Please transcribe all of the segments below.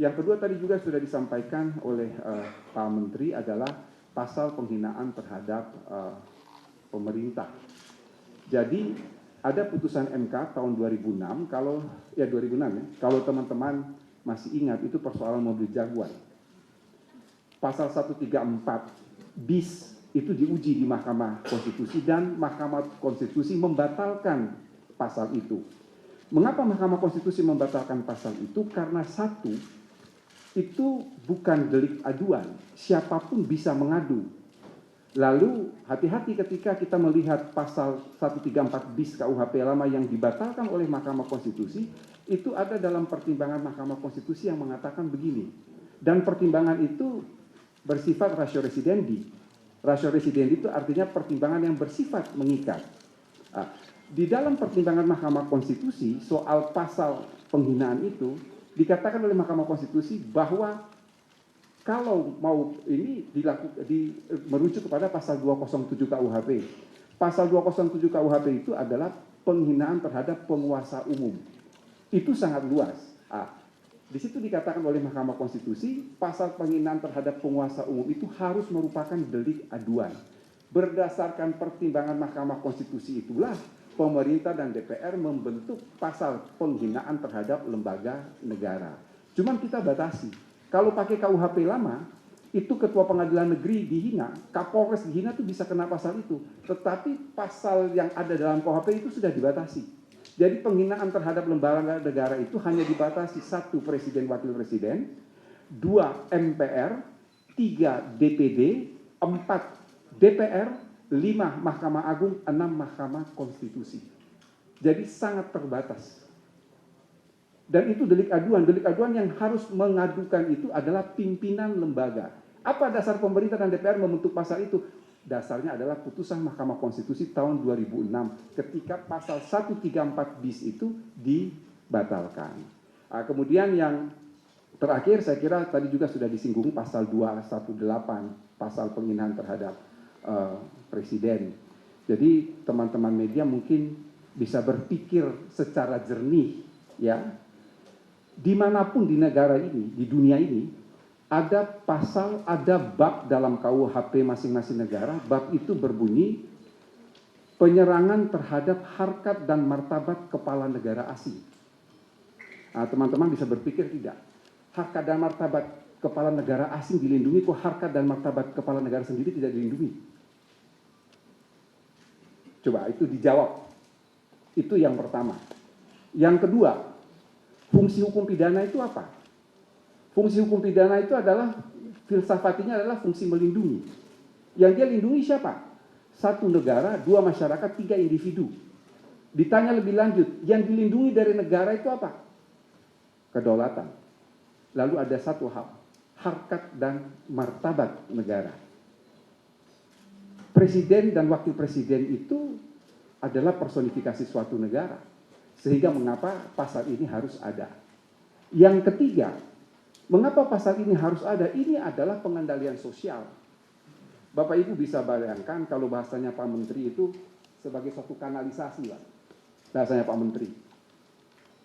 Yang kedua tadi juga sudah disampaikan oleh Pak Menteri adalah pasal penghinaan terhadap pemerintah. Jadi ada putusan MK tahun 2006 kalau 2006 ya, kalau teman-teman masih ingat itu persoalan mobil Jaguar. Pasal 134 bis itu diuji di Mahkamah Konstitusi dan Mahkamah Konstitusi membatalkan pasal itu. Mengapa Mahkamah Konstitusi membatalkan pasal itu? Karena satu, itu bukan delik aduan, siapapun bisa mengadu. Lalu hati-hati ketika kita melihat pasal 134 bis KUHP lama yang dibatalkan oleh Mahkamah Konstitusi, itu ada dalam pertimbangan Mahkamah Konstitusi yang mengatakan begini. Dan pertimbangan itu bersifat ratio residendi. Ratio residendi itu artinya pertimbangan yang bersifat mengikat. Di dalam pertimbangan Mahkamah Konstitusi soal pasal penghinaan itu dikatakan oleh Mahkamah Konstitusi bahwa kalau mau ini merujuk kepada pasal 207 KUHP. Pasal 207 KUHP itu adalah penghinaan terhadap penguasa umum. Itu sangat luas. Di situ dikatakan oleh Mahkamah Konstitusi, pasal penghinaan terhadap penguasa umum itu harus merupakan delik aduan. Berdasarkan pertimbangan Mahkamah Konstitusi itulah pemerintah dan DPR membentuk pasal penghinaan terhadap lembaga negara. Cuman kita batasi. Kalau pakai KUHP lama, itu ketua pengadilan negeri dihina, Kapolres dihina itu bisa kena pasal itu. Tetapi pasal yang ada dalam KUHP itu sudah dibatasi. Jadi penghinaan terhadap lembaga negara itu hanya dibatasi 1 presiden wakil presiden, 2 MPR, 3 DPD, 4 DPR, 5 Mahkamah Agung, 6 Mahkamah Konstitusi. Jadi sangat terbatas. Dan itu delik aduan. Delik aduan yang harus mengadukan itu adalah pimpinan lembaga. Apa dasar pemerintah dan DPR membentuk pasal itu? Dasarnya adalah putusan Mahkamah Konstitusi tahun 2006 ketika pasal 134 bis itu dibatalkan. Kemudian yang terakhir saya kira tadi juga sudah disinggung pasal 218, pasal penghinaan terhadap presiden. Jadi teman-teman media mungkin bisa berpikir secara jernih ya. Dimanapun di negara ini, di dunia ini, ada pasal, ada bab dalam KUHP masing-masing negara. Bab itu berbunyi penyerangan terhadap harkat dan martabat kepala negara asing. Teman-teman bisa berpikir tidak, harkat dan martabat kepala negara asing dilindungi, kok harkat dan martabat kepala negara sendiri tidak dilindungi? Coba itu dijawab. Itu yang pertama. Yang kedua, fungsi hukum pidana itu apa? Fungsi hukum pidana itu adalah, filsafatinya adalah fungsi melindungi. Yang dia lindungi siapa? 1 negara, 2 masyarakat, 3 individu. Ditanya lebih lanjut, yang dilindungi dari negara itu apa? Kedaulatan. Lalu ada satu hal, harkat dan martabat negara. Presiden dan wakil presiden itu adalah personifikasi suatu negara. Sehingga mengapa pasal ini harus ada. Yang ketiga, mengapa pasal ini harus ada? Ini adalah pengendalian sosial. Bapak Ibu bisa bayangkan kalau bahasanya Pak Menteri itu sebagai suatu kanalisasi, Pak. Bahasanya Pak Menteri.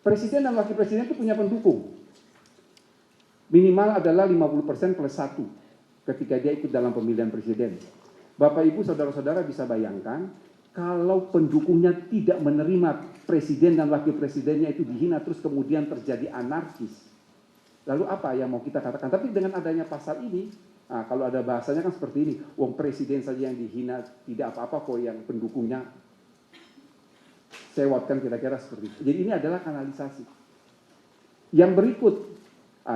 Presiden dan wakil presiden itu punya pendukung. Minimal adalah 50% plus 1 ketika dia ikut dalam pemilihan presiden. Bapak Ibu saudara-saudara bisa bayangkan kalau pendukungnya tidak menerima presiden dan wakil presidennya itu dihina terus kemudian terjadi anarkis. Lalu apa yang mau kita katakan? Tapi dengan adanya pasal ini, kalau ada bahasanya kan seperti ini, wong presiden saja yang dihina tidak apa-apa kok yang pendukungnya sewotkan kira-kira seperti itu. Jadi ini adalah kanalisasi. Yang berikut,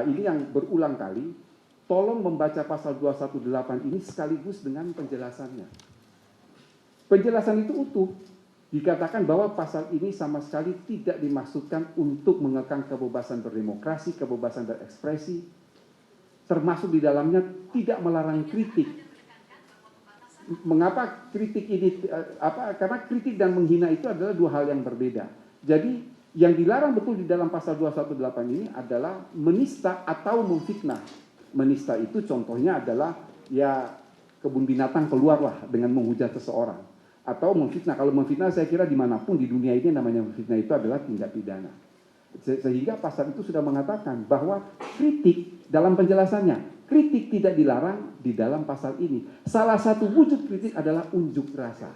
ini yang berulang kali, tolong membaca pasal 218 ini sekaligus dengan penjelasannya. Penjelasan itu utuh. Dikatakan bahwa pasal ini sama sekali tidak dimaksudkan untuk mengekang kebebasan berdemokrasi, kebebasan berekspresi, termasuk di dalamnya tidak melarang kritik. Mengapa kritik ini? Karena kritik dan menghina itu adalah 2 hal yang berbeda. Jadi yang dilarang betul di dalam pasal 218 ini adalah menista atau memfitnah. Menista itu contohnya adalah ya kebun binatang keluarlah dengan menghujat seseorang. Atau memfitnah. Kalau memfitnah saya kira dimanapun di dunia ini namanya memfitnah itu adalah tindak pidana. Sehingga pasal itu sudah mengatakan bahwa kritik dalam penjelasannya, kritik tidak dilarang di dalam pasal ini. Salah satu wujud kritik adalah unjuk rasa.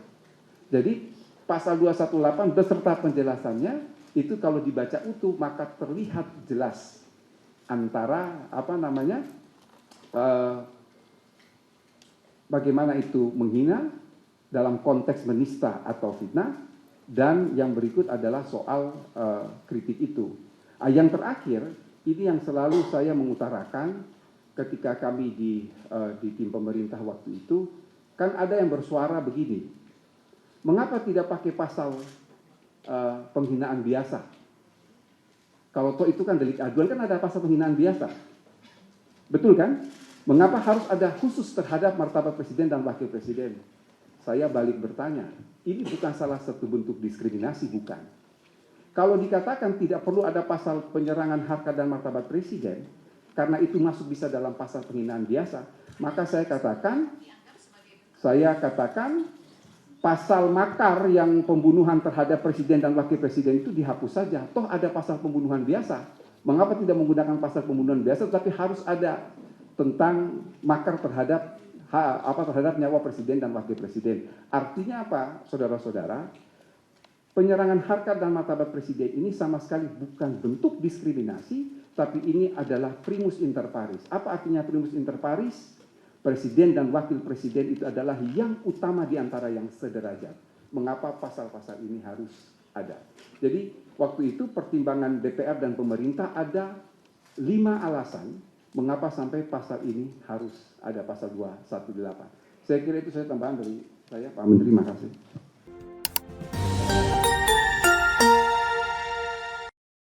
Jadi pasal 218 beserta penjelasannya itu kalau dibaca utuh maka terlihat jelas antara bagaimana itu menghina dalam konteks menista atau fitnah, dan yang berikut adalah soal kritik itu. Yang terakhir, ini yang selalu saya mengutarakan ketika kami di tim pemerintah waktu itu, kan ada yang bersuara begini, mengapa tidak pakai pasal penghinaan biasa? Kalau toh itu kan delik aduan, kan ada pasal penghinaan biasa. Betul kan? Mengapa harus ada khusus terhadap martabat presiden dan wakil presiden? Saya balik bertanya, ini bukan salah satu bentuk diskriminasi, bukan? Kalau dikatakan tidak perlu ada pasal penyerangan harkat dan martabat presiden, karena itu masuk bisa dalam pasal penghinaan biasa, maka saya katakan pasal makar yang pembunuhan terhadap presiden dan wakil presiden itu dihapus saja. Toh ada pasal pembunuhan biasa. Mengapa tidak menggunakan pasal pembunuhan biasa, tapi harus ada tentang makar terhadap nyawa presiden dan wakil presiden. Artinya apa, saudara-saudara? Penyerangan harkat dan martabat presiden ini sama sekali bukan bentuk diskriminasi, tapi ini adalah primus inter pares. Apa artinya primus inter pares? Presiden dan wakil presiden itu adalah yang utama di antara yang sederajat. Mengapa pasal-pasal ini harus ada? Jadi waktu itu pertimbangan DPR dan pemerintah ada 5 alasan mengapa sampai pasal ini harus ada, pasal 218. Saya kira itu saya tambahan dari saya, Pak Menteri, makasih.